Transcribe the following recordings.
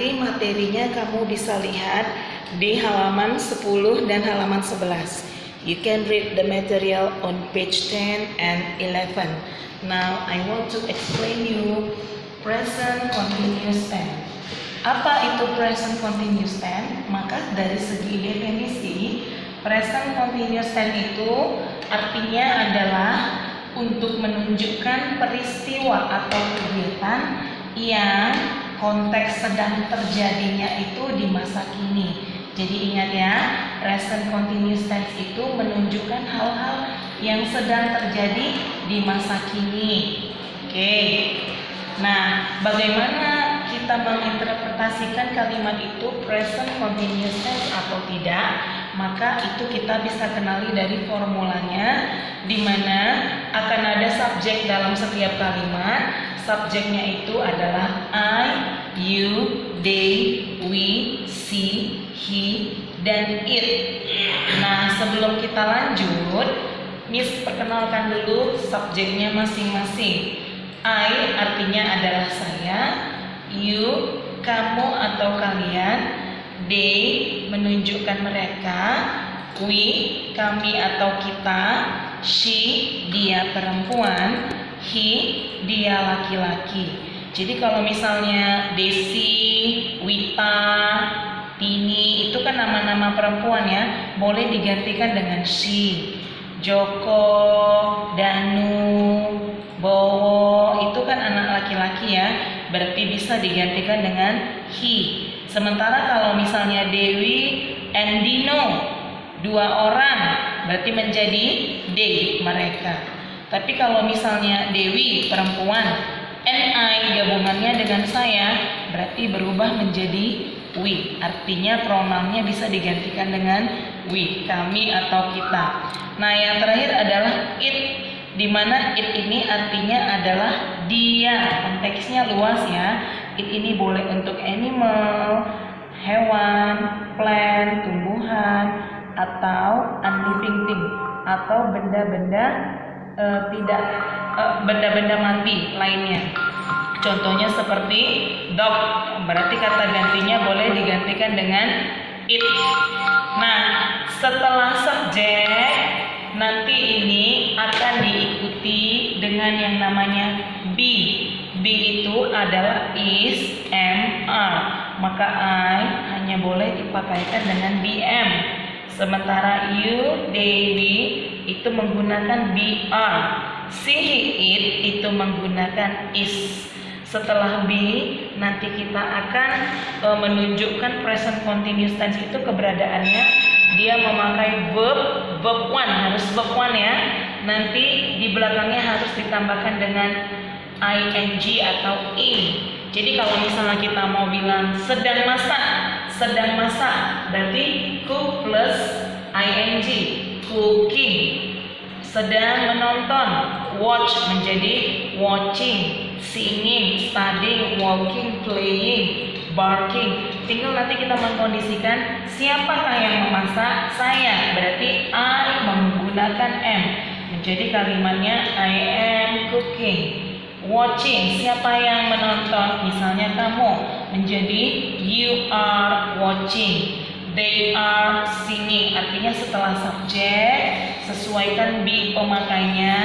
Nanti materinya kamu bisa lihat di halaman 10 dan halaman 11. You can read the material on page 10 and 11. Now I want to explain you present continuous tense. Apa itu present continuous tense? Maka dari segi definisi, present continuous tense itu artinya adalah untuk menunjukkan peristiwa atau kegiatan yang konteks sedang terjadinya itu di masa kini. Jadi ingat ya, present continuous tense itu menunjukkan hal-hal yang sedang terjadi di masa kini. Oke. Nah, bagaimana kita menginterpretasikan kalimat itu present continuous tense atau tidak? Maka itu kita bisa kenali dari formulanya, di mana akan ada subjek dalam setiap kalimat. Subjeknya itu adalah I, you, they, we, she, he, dan it. Nah, sebelum kita lanjut, Miss perkenalkan dulu subjeknya masing-masing. I artinya adalah saya, you, kamu atau kalian, they menunjukkan mereka, we, kami atau kita, she, dia perempuan, he, dia laki-laki. Jadi kalau misalnya Desi, Wita, Tini itu kan nama-nama perempuan ya, boleh digantikan dengan she. Joko, Danu, Bowo itu kan anak laki-laki ya, berarti bisa digantikan dengan he. Sementara kalau misalnya Dewi and Dino, dua orang, berarti menjadi they, mereka. Tapi kalau misalnya Dewi perempuan, and I gabungannya dengan saya, berarti berubah menjadi we. Artinya pronounnya bisa digantikan dengan we, kami atau kita. Nah, yang terakhir adalah it, di mana it ini artinya adalah dia. Konteksnya luas ya. It ini boleh untuk animal, hewan, plant, tumbuhan, atau unliving thing, atau benda-benda benda-benda mati lainnya. Contohnya seperti dog, berarti kata gantinya boleh digantikan dengan it. Nah, setelah subjek, nanti ini akan diikuti dengan yang namanya be. Be itu adalah is, am, are. Maka I hanya boleh dipakaikan dengan bm. Sementara you, they, we itu menggunakan br. She, he, it itu menggunakan is. Setelah be, nanti kita akan menunjukkan present continuous tense itu keberadaannya. Dia memakai verb one, harus verb one ya. Nanti di belakangnya harus ditambahkan dengan ing atau in. Jadi kalau misalnya kita mau bilang sedang masak, berarti cook plus ing, cooking. Sedang menonton, watch menjadi watching. Singing, studying, walking, playing, barking. Tinggal nanti kita mengkondisikan siapakah yang memasak? Saya, berarti I menggunakan am. Menjadi kalimatnya I am cooking. Watching, siapa yang menonton? Misalnya kamu, menjadi you are watching. They are singing. Artinya setelah subjek sesuaikan be pemakainya,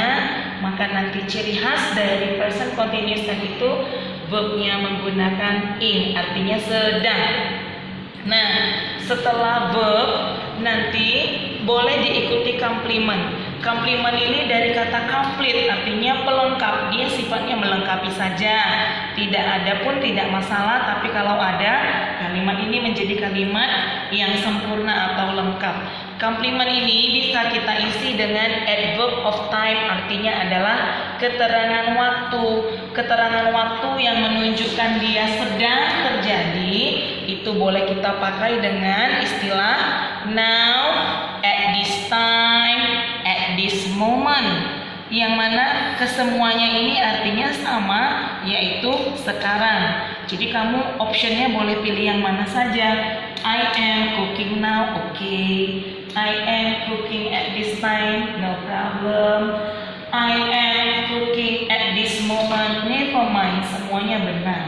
maka nanti ciri khas dari present continuous tense itu verbnya menggunakan in, artinya sedang. Nah, setelah verb nanti boleh diikuti complement. Complement ini dari kata complete, artinya pelengkap. Dia sifatnya melengkapi saja. Tidak ada pun tidak masalah, tapi kalau ada, kalimat ini menjadi kalimat yang sempurna atau lengkap. Complement ini bisa kita isi dengan adverb of time, artinya adalah keterangan waktu. Keterangan waktu yang menunjukkan dia sedang terjadi, itu boleh kita pakai dengan istilah now, at this time, at this moment. Yang mana kesemuanya ini artinya sama, yaitu sekarang. Jadi kamu optionnya boleh pilih yang mana saja. I am cooking now, okay. I am cooking at this time, no problem. I am cooking at this moment, never mind, semuanya benar.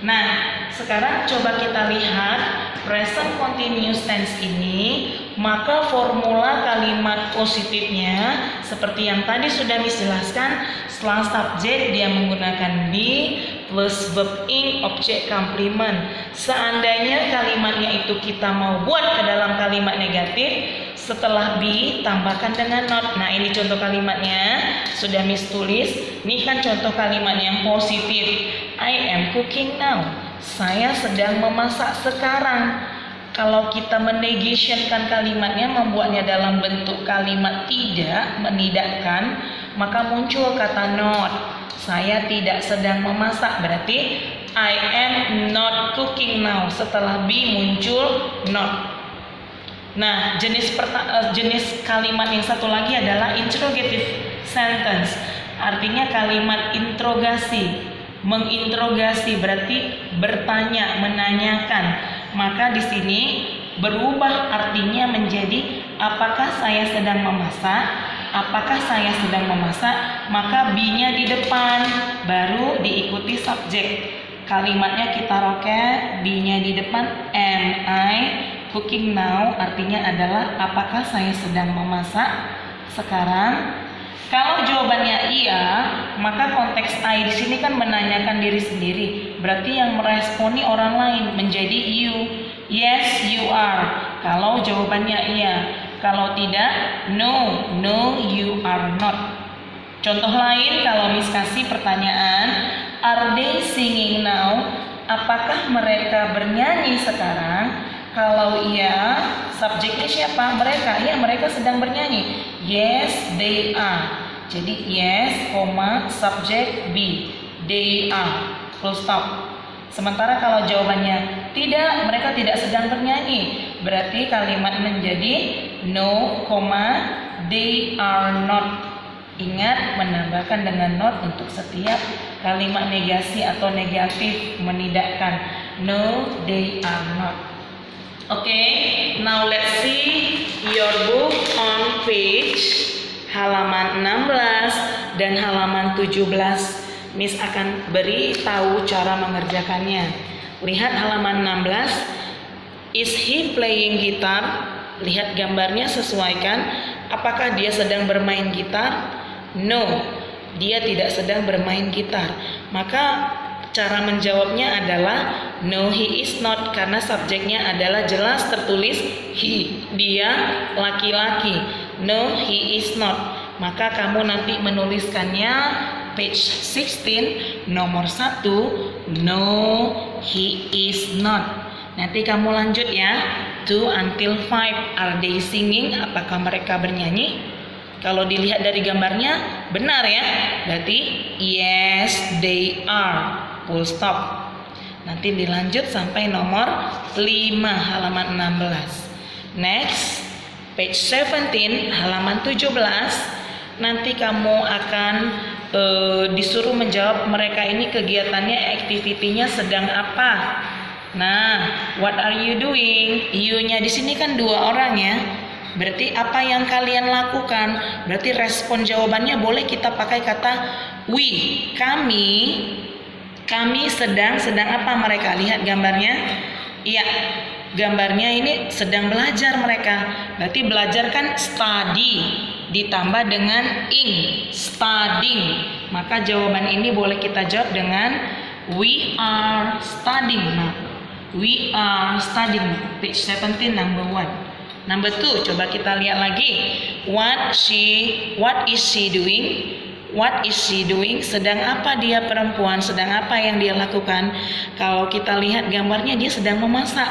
Nah, sekarang coba kita lihat present continuous tense ini, maka formula kalimat positifnya seperti yang tadi sudah dijelaskan, setelah subjek dia menggunakan be plus verb ing objek complement. Seandainya kalimatnya itu kita mau buat ke dalam kalimat negatif, setelah be tambahkan dengan not. Nah, ini contoh kalimatnya sudah Miss tulis. Ini kan contoh kalimat yang positif. I am cooking now. Saya sedang memasak sekarang. Kalau kita menegationkan kalimatnya, membuatnya dalam bentuk kalimat tidak, menidakkan, maka muncul kata not. Saya tidak sedang memasak, berarti I am not cooking now. Setelah be muncul not. Nah, jenis kalimat yang satu lagi adalah interrogative sentence. Artinya kalimat interogasi, menginterogasi, berarti bertanya, menanyakan. Maka di sini berubah artinya menjadi apakah saya sedang memasak? Apakah saya sedang memasak? Maka be-nya di depan, baru diikuti subjek. Kalimatnya kita roket, be-nya di depan, am I cooking now, artinya adalah apakah saya sedang memasak sekarang? Kalau jawabannya iya, maka konteks I di sini kan menanyakan diri sendiri. Berarti yang meresponi orang lain menjadi you. Yes, you are. Kalau jawabannya iya. Kalau tidak, no, no, you are not. Contoh lain, kalau Miss kasih pertanyaan, are they singing now? Apakah mereka bernyanyi sekarang? Kalau iya, subjeknya siapa? Mereka. Ya, mereka sedang bernyanyi. Yes, they are. Jadi yes, subjek be. They are. Full stop. Sementara kalau jawabannya tidak, mereka tidak sedang bernyanyi. Berarti kalimat menjadi no, they are not. Ingat, menambahkan dengan not untuk setiap kalimat negasi atau negatif, menidakkan. No, they are not. Okay, now let's see your book on page halaman 16 dan halaman 17. Miss akan beri tahu cara mengerjakannya. Lihat halaman 16. Is he playing guitar? Lihat gambarnya, sesuaikan. Apakah dia sedang bermain gitar? No, dia tidak sedang bermain gitar. Maka cara menjawabnya adalah no, he is not, karena subjeknya adalah jelas tertulis he, dia laki-laki. No, he is not. Maka kamu nanti menuliskannya page 16 nomor 1, no, he is not. Nanti kamu lanjut ya, 2 until 5, are they singing? Apakah mereka bernyanyi? Kalau dilihat dari gambarnya benar ya, berarti yes, they are. Full stop. Nanti dilanjut sampai nomor 5 halaman 16. Next, page 17 halaman 17. Nanti kamu akan disuruh menjawab mereka ini kegiatannya, aktivitinya sedang apa. Nah, what are you doing? You-nya di sini kan 2 orang ya. Berarti apa yang kalian lakukan? Berarti respon jawabannya boleh kita pakai kata we, kami sedang apa mereka? Lihat gambarnya. Iya, gambarnya ini sedang belajar mereka. Berarti belajar kan study ditambah dengan ing, studying. Maka jawaban ini boleh kita jawab dengan we are studying. Nah, we are studying. Page 17 number 1. Number 2, coba kita lihat lagi. What is she doing? What is she doing? Sedang apa dia perempuan? Sedang apa yang dia lakukan? Kalau kita lihat gambarnya, dia sedang memasak.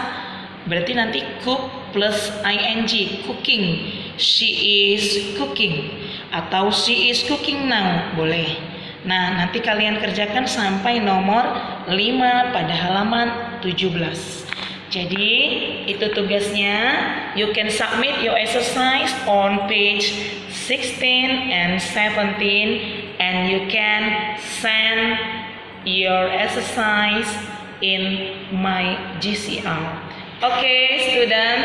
Berarti nanti cook plus ing, cooking. She is cooking. Atau she is cooking now, boleh. Nah, nanti kalian kerjakan sampai nomor 5 pada halaman 17. Jadi itu tugasnya. You can submit your exercise on page 16 and 17, and you can send your exercise in my GCR. Okay, student.